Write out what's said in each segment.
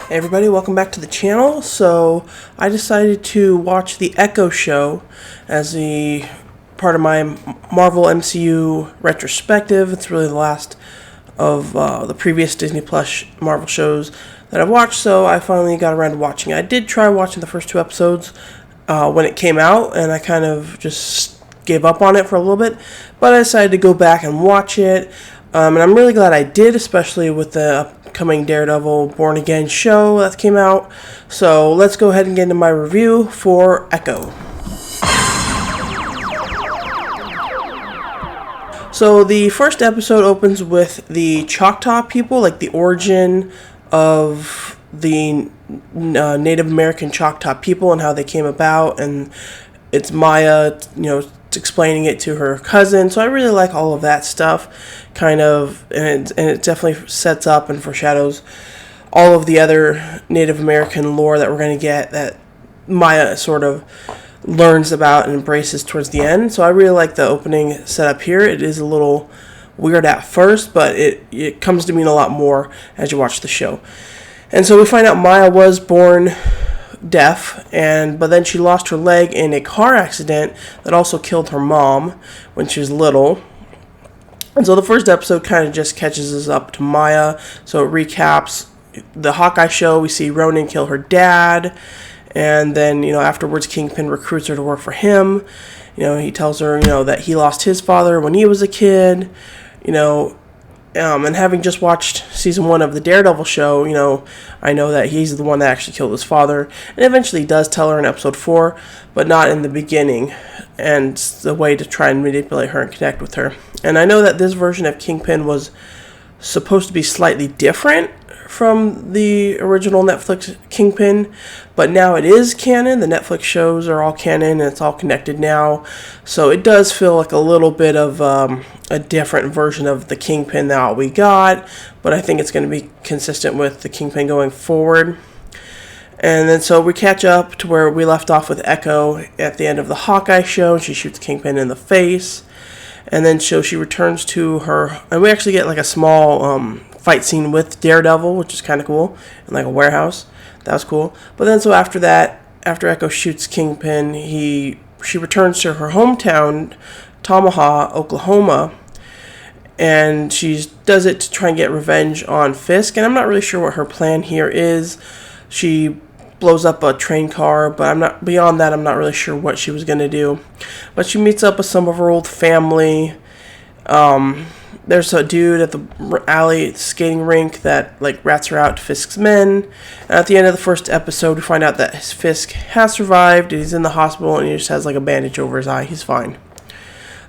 Hey everybody, welcome back to the channel. So I decided to watch the Echo show as the part of my Marvel MCU retrospective. It's really the last of the previous Disney Plus Marvel shows that I've watched, so I finally got around to watching it. I did try watching the first two episodes when it came out, and I kind of just gave up on it for a little bit, but I decided to go back and watch it. And I'm really glad I did, especially with the upcoming Daredevil Born Again show that came out. So let's go ahead and get into my review for Echo. So the first episode opens with the Choctaw people, like the origin of the Native American Choctaw people and how they came about, and it's Maya, explaining it to her cousin. So I really like all of that stuff, kind of, and it definitely sets up and foreshadows all of the other Native American lore that we're going to get that Maya sort of learns about and embraces towards the end. So I really like the opening setup here. It is a little weird at first, but it comes to mean a lot more as you watch the show. And so we find out Maya was born deaf, but then she lost her leg in a car accident that also killed her mom when she was little. And so the first episode kind of just catches us up to Maya. So it recaps the Hawkeye show. We see Ronan kill her dad, and then afterwards Kingpin recruits her to work for him. He tells her that he lost his father when he was a kid. And having just watched season 1 of the Daredevil show, I know that he's the one that actually killed his father, and eventually does tell her in episode 4, but not in the beginning, and it's the way to try and manipulate her and connect with her. And I know that this version of Kingpin was supposed to be slightly different from the original Netflix Kingpin, but now it is canon. The Netflix shows are all canon, and it's all connected now, so it does feel like a little bit of a different version of the Kingpin that we got, but I think it's going to be consistent with the Kingpin going forward. And then so we catch up to where we left off with Echo at the end of the Hawkeye show, and she shoots Kingpin in the face, and then she returns to her, and we actually get like a small fight scene with Daredevil, which is kind of cool, in like a warehouse. That was cool. But then so after that, after Echo shoots Kingpin, she returns to her hometown, Tamaha, Oklahoma, and she does it to try and get revenge on Fisk, and I'm not really sure what her plan here is. She blows up a train car, but I'm not really sure what she was going to do. But she meets up with some of her old family. There's a dude at the alley skating rink that rats her out to Fisk's men. And at the end of the first episode, we find out that Fisk has survived. He's in the hospital, and he just has a bandage over his eye. He's fine.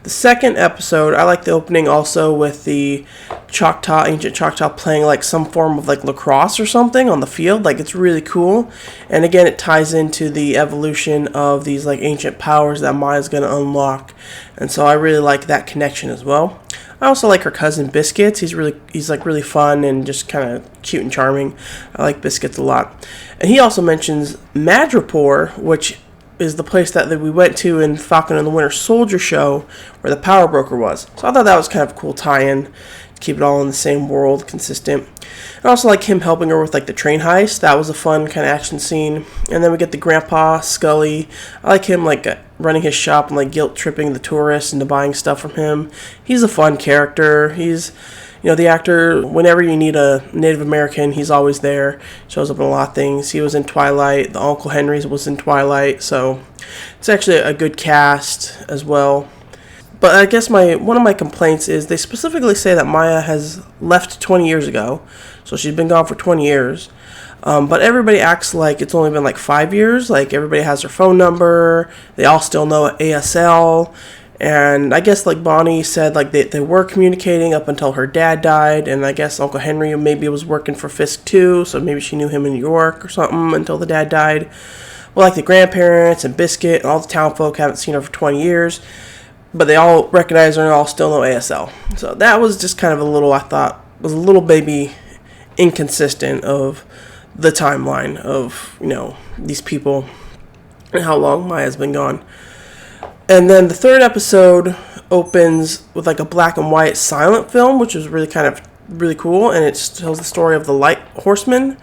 The second episode, I like the opening also with the ancient Choctaw playing some form of lacrosse or something on the field. It's really cool. And again, it ties into the evolution of these ancient powers that Maya's going to unlock. And so I really like that connection as well. I also like her cousin Biscuits. He's really fun and just kind of cute and charming. I like Biscuits a lot. And he also mentions Madripoor, which is the place that we went to in Falcon and the Winter Soldier show where the Power Broker was. So I thought that was kind of a cool tie-in to keep it all in the same world, consistent. I also like him helping her with the train heist. That was a fun kind of action scene. And then we get the Grandpa Scully. I like him running his shop and guilt-tripping the tourists into buying stuff from him. He's a fun character. He's the actor, whenever you need a Native American, he's always there. Shows up in a lot of things. He was in Twilight. The Uncle Henry's was in Twilight. So it's actually a good cast as well. But I guess one of my complaints is they specifically say that Maya has left 20 years ago. So she's been gone for 20 years. But everybody acts like it's only been 5 years. Everybody has her phone number. They all still know ASL. And I guess Bonnie said they were communicating up until her dad died, and I guess Uncle Henry maybe was working for Fisk too, so maybe she knew him in New York or something until the dad died. Well, the grandparents and Biscuit and all the town folk haven't seen her for 20 years, but they all recognize her and all still know ASL. So that was just kind of I thought was a little baby inconsistent of the timeline of these people and how long Maya's been gone. And then the third episode opens with a black and white silent film, which is really cool, and it tells the story of the Light Horseman.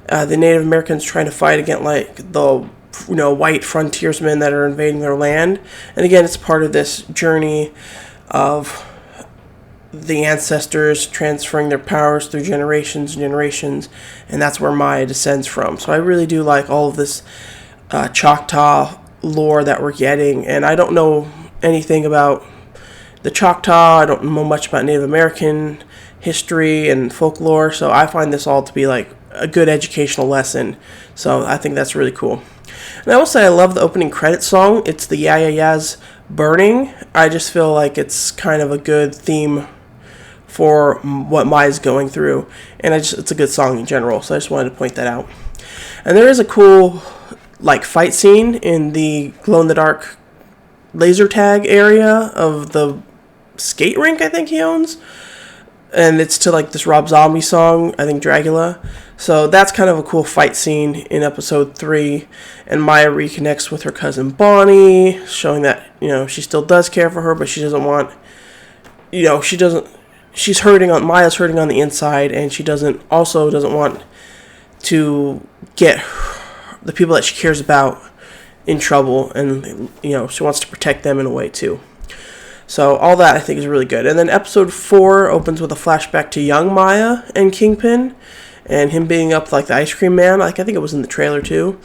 the Native Americans trying to fight against like the white frontiersmen that are invading their land. And again, it's part of this journey of the ancestors transferring their powers through generations and generations, and that's where Maya descends from. So I really do like all of this Choctaw lore that we're getting, and I don't know anything about the Choctaw. I don't know much about Native American history and folklore, so I find this all to be like a good educational lesson. So I think that's really cool. And I will say I love the opening credits song. It's the Yeah Yeah Yeahs Burning. I just feel like it's kind of a good theme for what Maya's going through, and it's a good song in general, so I just wanted to point that out. And there is a cool like fight scene in the glow-in-the-dark laser tag area of the skate rink I think he owns, and it's to like this Rob Zombie song, I think Dragula. So that's kind of a cool fight scene in episode 3, and Maya reconnects with her cousin Bonnie, showing that she still does care for her, but she doesn't want she's Maya's hurting on the inside, and she doesn't want to get the people that she cares about in trouble, and she wants to protect them in a way too. So all that I think is really good. And then episode 4 opens with a flashback to young Maya and Kingpin, and him being up like the ice cream man. Like I think it was in the trailer too.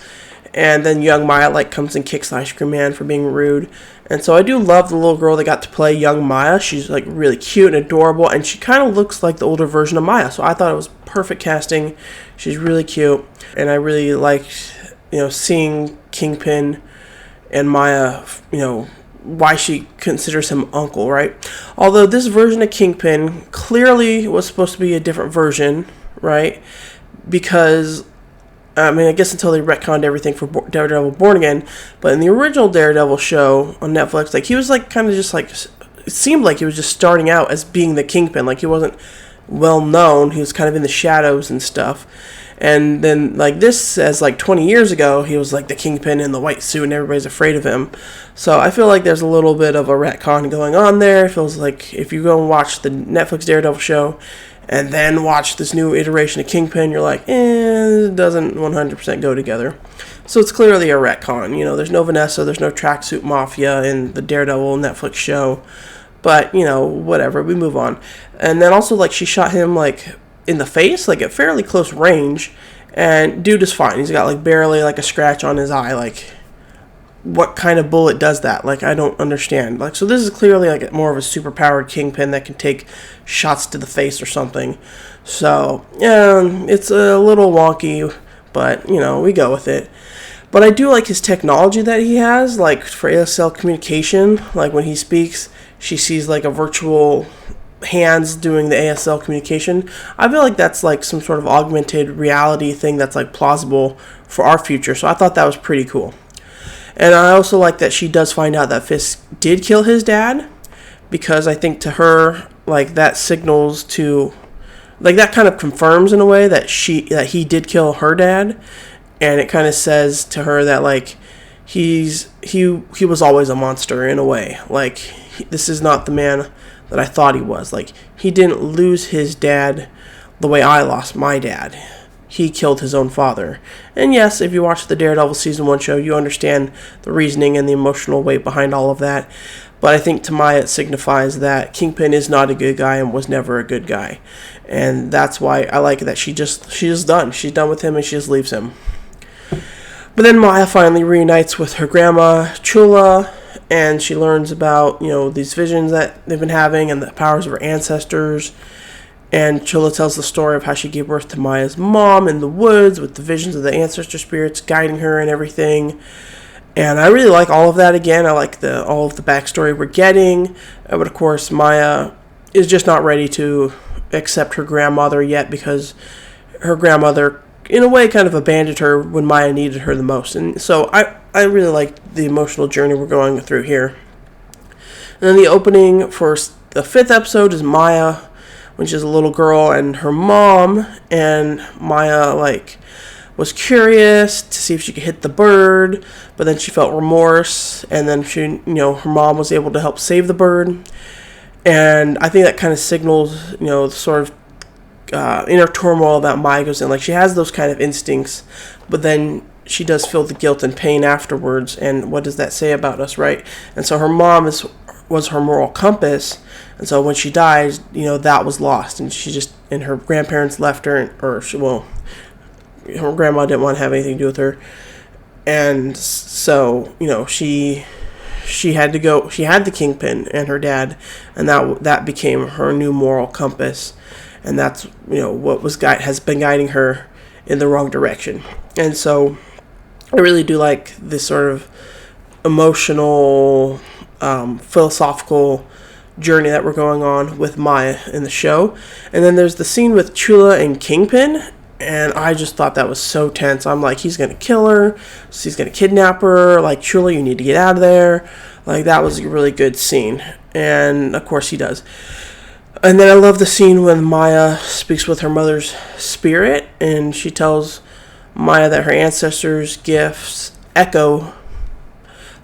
And then young Maya comes and kicks the ice cream man for being rude. And so I do love the little girl that got to play young Maya. She's like really cute and adorable, and she kind of looks like the older version of Maya. So I thought it was perfect casting. She's really cute, and I really liked seeing Kingpin and Maya, why she considers him uncle, right? Although this version of Kingpin clearly was supposed to be a different version, right? Because I guess until they retconned everything for Daredevil Born Again, but in the original Daredevil show on Netflix, he was kind of just it seemed like he was just starting out as being the Kingpin. He wasn't well known. He was kind of in the shadows and stuff. And then this says 20 years ago, he was the Kingpin in the white suit and everybody's afraid of him. So I feel like there's a little bit of a retcon going on there. It feels like if you go and watch the Netflix Daredevil show and then watch this new iteration of Kingpin, you're it doesn't 100% go together. So it's clearly a retcon. There's no Vanessa, there's no Tracksuit Mafia in the Daredevil Netflix show. But, whatever, we move on. And then also, she shot him, in the face, at fairly close range. And dude is fine. He's got, barely, a scratch on his eye. What kind of bullet does that? I don't understand. So this is clearly, more of a superpowered Kingpin that can take shots to the face or something. So, yeah, it's a little wonky, but, we go with it. But I do like his technology that he has, for ASL communication. When he speaks, she sees, a virtual hands doing the ASL communication. I feel like that's, some sort of augmented reality thing that's, plausible for our future. So I thought that was pretty cool. And I also like that she does find out that Fisk did kill his dad, because I think to her, that signals to, that kind of confirms in a way that he did kill her dad, and it kind of says to her that he was always a monster in a way. This is not the man that I thought he was. He didn't lose his dad the way I lost my dad. He killed his own father. And yes, if you watch the Daredevil Season 1 show, you understand the reasoning and the emotional weight behind all of that. But I think to Maya it signifies that Kingpin is not a good guy and was never a good guy. And that's why I like that she's done. She's done with him and she just leaves him. But then Maya finally reunites with her grandma, Chula, and she learns about, these visions that they've been having and the powers of her ancestors. And Chula tells the story of how she gave birth to Maya's mom in the woods with the visions of the ancestor spirits guiding her and everything. And I really like all of that again. I like all of the backstory we're getting. But of course, Maya is just not ready to accept her grandmother yet, because her grandmother, in a way, kind of abandoned her when Maya needed her the most. And so I really like the emotional journey we're going through here. And then the opening for the 5th episode is Maya when she's a little girl and her mom, and Maya was curious to see if she could hit the bird, but then she felt remorse, and then she, her mom was able to help save the bird. And I think that kind of signals, sort of inner turmoil that Maya goes in. Like, she has those kind of instincts, but then she does feel the guilt and pain afterwards. And what does that say about us, right? And so her mom was her moral compass. And so when she died, that was lost. And her grandparents left her, her grandma didn't want to have anything to do with her. And so, she had to go. She had the Kingpin and her dad, and that became her new moral compass, and that's what has been guiding her in the wrong direction. And so, I really do like this sort of emotional, philosophical journey that we're going on with Maya in the show. And then there's the scene with Chula and Kingpin. And I just thought that was so tense. I'm like, he's going to kill her. He's going to kidnap her. Like, Chula, you need to get out of there. Like, that was a really good scene. And, of course, he does. And then I love the scene when Maya speaks with her mother's spirit. And she tells Maya that her ancestors' gifts echo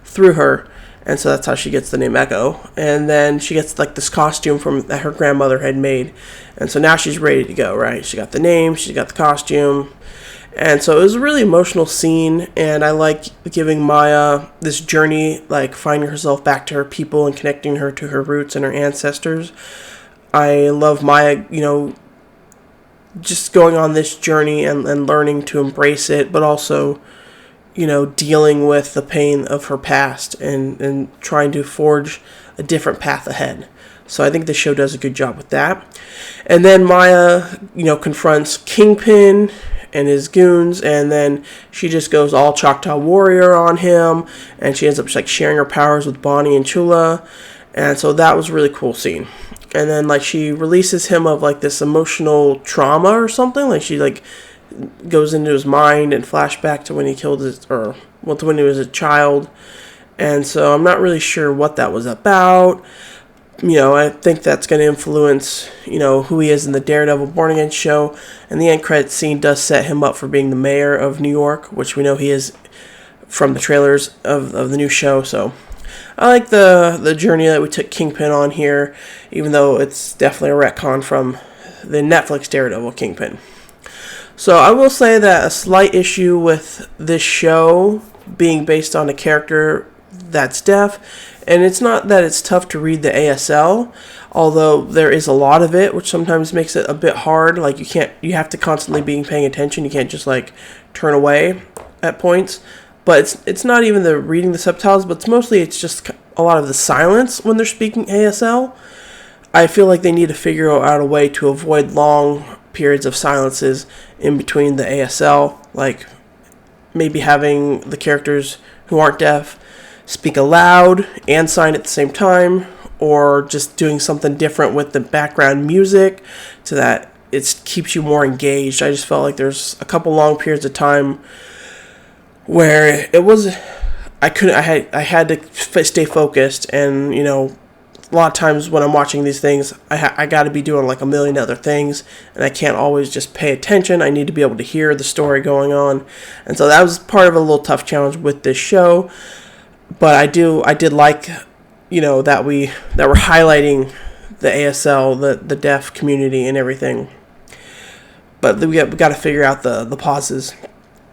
through her. And so that's how she gets the name Echo. And then she gets like this costume that her grandmother had made. And so now she's ready to go, right? She got the name, she got the costume. And so it was a really emotional scene. And I like giving Maya this journey, like finding herself back to her people and connecting her to her roots and her ancestors. I love Maya, just going on this journey and learning to embrace it, but also dealing with the pain of her past and trying to forge a different path ahead. So I think the show does a good job with that. And then Maya, confronts Kingpin and his goons, and then she just goes all Choctaw Warrior on him, and she ends up just like sharing her powers with Bonnie and Chula. And so that was a really cool scene. And then like she releases him of like this emotional trauma or something. Like she goes into his mind and flashback to when he killed to when he was a child. And so I'm not really sure what that was about. I think that's going to influence, who he is in the Daredevil Born Again show. And the end credits scene does set him up for being the mayor of New York, which we know he is from the trailers of the new show. So I like the journey that we took Kingpin on here, even though it's definitely a retcon from the Netflix Daredevil Kingpin. So I will say that a slight issue with this show being based on a character that's deaf, and it's not that it's tough to read the ASL, although there is a lot of it, which sometimes makes it a bit hard. Like you have to constantly be paying attention. You can't just like turn away at points. But it's not even the reading the subtitles, but it's just a lot of the silence when they're speaking ASL. I feel like they need to figure out a way to avoid long periods of silences in between the ASL, like maybe having the characters who aren't deaf speak aloud and sign at the same time, or just doing something different with the background music so that it keeps you more engaged. I just felt like there's a couple long periods of time where I had to stay focused, and a lot of times when I'm watching these things, I got to be doing like a million other things, and I can't always just pay attention. I need to be able to hear the story going on, and so that was part of a little tough challenge with this show. But I did like, that we're highlighting the ASL, the deaf community, and everything. But we got to figure out the pauses.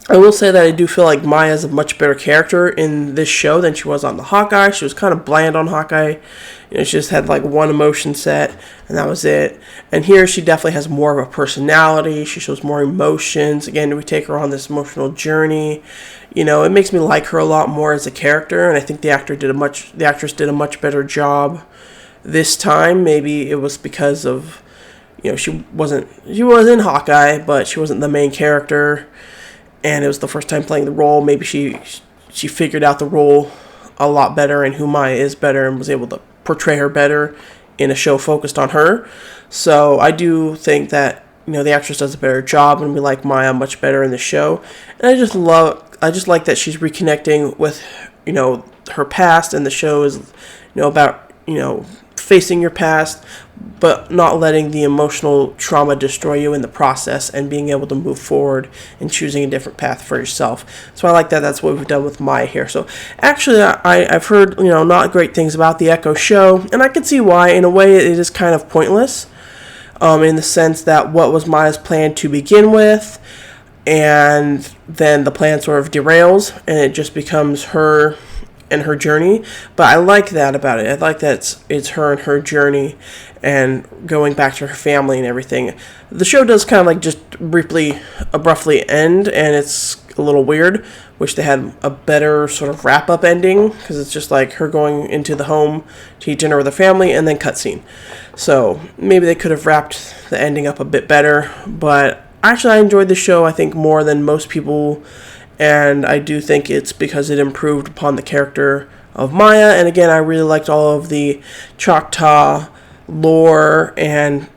I will say that I do feel like Maya is a much better character in this show than she was on the Hawkeye. She was kind of bland on Hawkeye. She just had like one emotion set, and that was it. And here she definitely has more of a personality. She shows more emotions. Again, we take her on this emotional journey. It makes me like her a lot more as a character, and I think the actress did a much better job this time. Maybe it was because of, she was in Hawkeye, but she wasn't the main character. And it was the first time playing the role. Maybe she figured out the role a lot better and who Maya is better and was able to portray her better in a show focused on her. So I do think that the actress does a better job, and we like Maya much better in the show. And I just like that she's reconnecting with her past, and the show is about facing your past, but not letting the emotional trauma destroy you in the process, and being able to move forward and choosing a different path for yourself. So I like that. That's what we've done with Maya here. So actually, I've heard not great things about the Echo show, and I can see why. In a way, it is kind of pointless. in the sense that what was Maya's plan to begin with, and then the plan sort of derails and it just becomes her and her journey. But I like that about it. I like that it's her and her journey and going back to her family and everything. The show does kind of like just abruptly end, and it's a little weird. Wish they had a better sort of wrap-up ending, because it's just like her going into the home to eat dinner with her family and then cutscene. So maybe they could have wrapped the ending up a bit better. But actually, I enjoyed the show, I think, more than most people, and I do think it's because it improved upon the character of Maya. And again, I really liked all of the Choctaw lore and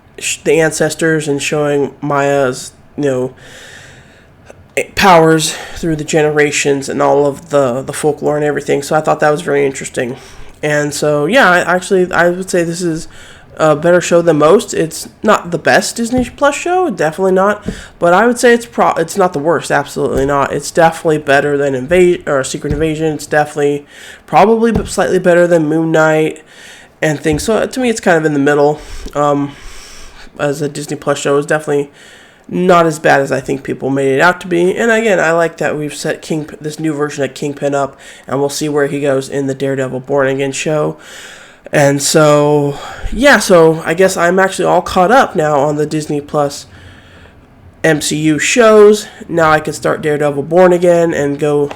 the ancestors, and showing Maya's, powers through the generations and all of the folklore and everything. So I thought that was very interesting. And so, yeah, I would say this is a better show than most. It's not the best Disney Plus show, definitely not, but I would say it's not the worst, absolutely not. It's definitely better than Secret Invasion. It's definitely probably slightly better than Moon Knight and things. So to me, it's kind of in the middle. As a Disney Plus show, is definitely not as bad as I think people made it out to be. And again, I like that we've set this new version of Kingpin up, and we'll see where he goes in the Daredevil Born Again show. And so, yeah, so I guess I'm actually all caught up now on the Disney Plus MCU shows. Now I can start Daredevil Born Again and go,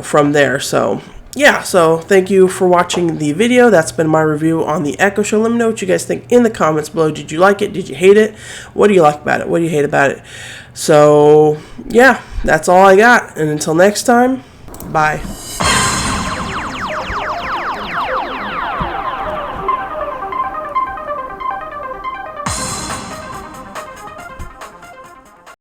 from there. So, yeah, so thank you for watching the video. That's been my review on the Echo Show. Let me know what you guys think in the comments below. Did you like it? Did you hate it? What do you like about it? What do you hate about it? So, yeah, that's all I got. And until next time, bye.